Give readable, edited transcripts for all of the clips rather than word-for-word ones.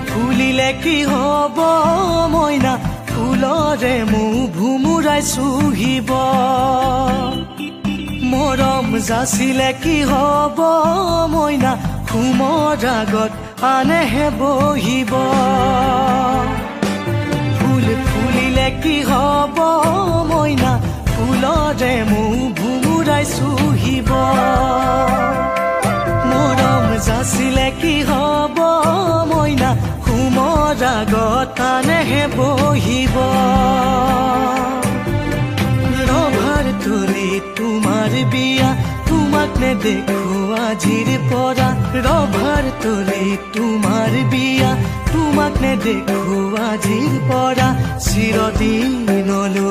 ফুলিলে কি হব মইনা ফুলৰে মোৰ ভুমুৰাই চুহিব মৰম যাচিলে কি হব মইনা ঘুমৰ আগত আনেহে বহিব ফুলিলে কি হব মইনা ফুলৰে মোৰ ভুমুৰাই চুহিব মৰম যাচিলে কি হব মইনা ঘুমৰ আগত আনেহে বহিব ৰভাৰ তলি তোমাৰ বিয়া তোমাক নেদেখো আজিৰ পৰা ৰভাৰ তলি তোমাৰ বিয়া তোমাক নেদেখো আজিৰ পৰা চিৰদিনলৈ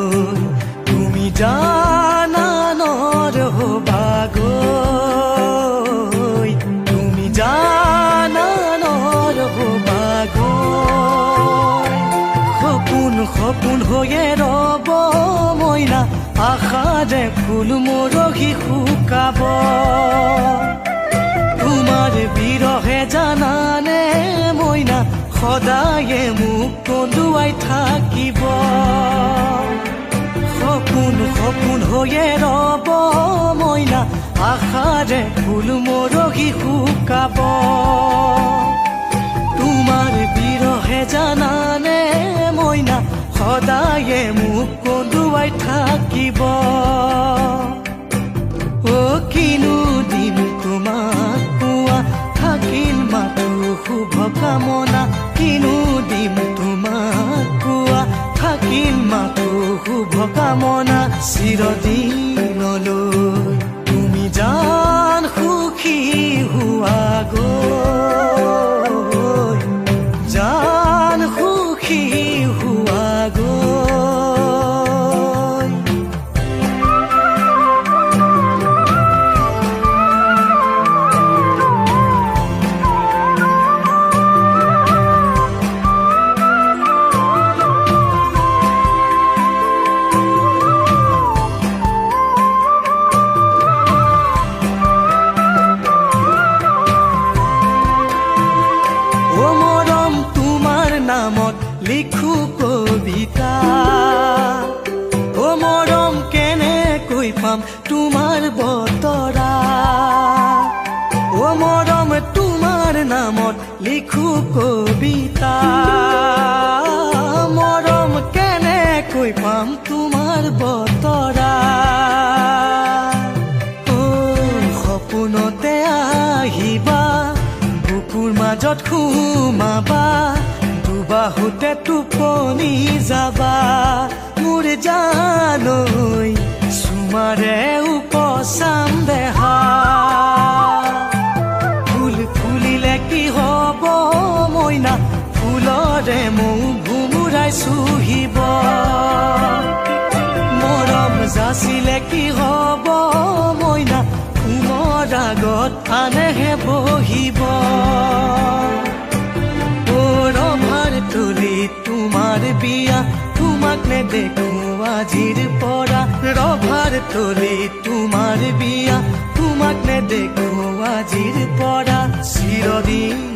তুমি জানা নৰ হবাগৈ তুমি জানা নৰ হবাগৈ সপোন হৈয়ে ৰব মইনা আশাৰে ফুল মৰহি শুকাব তোমাৰ বিৰহে জানানে মইনা সদায়ে মোক কন্দুৱাই থাকিব সপোন হৈয়ে ৰব মইনা আশাৰে ফুল মৰহি শুকাব তোমাৰ বিৰহে জানানে মইনা সদায়ে মোক কন্দুৱাই থাকিব কিনো দিম তোমাক পোৱা থাকিল মাথো শুভ কামনা কিনো দিম তোমাক পোৱা থাকিল মাথো শুভ কামনা চিৰদিনলৈ তুমি জান সুখী হোৱাগৈ জান সুখী হোৱাগৈ লিখো কবিতা মৰম কেনেকৈ পাম তোমাৰ বতৰা মৰম তোমাৰ নামত লিখো কবিতা মৰম কেনেকৈ পাম তোমাৰ বতৰা সপোনতে আহিবা বুকুৰ মাজত সোমাবা বাহুতে টোপনি যাবা মোৰ জানৈ চুমাৰে উপচাম দেহা ফুলিলে কি হব মইনা ফুলৰে মোৰ ভুমুৰাই চুহিব মৰম যাচিলে কি হব মইনা ঘুমৰ আগত আনেহে বহিব তলি তোমাৰ বিয়া তোমাক নেদেখো আজিৰ পৰা ৰভাৰ তলি তোমাৰ বিয়া তোমাক নেদেখো আজিৰ পৰা চিৰদিন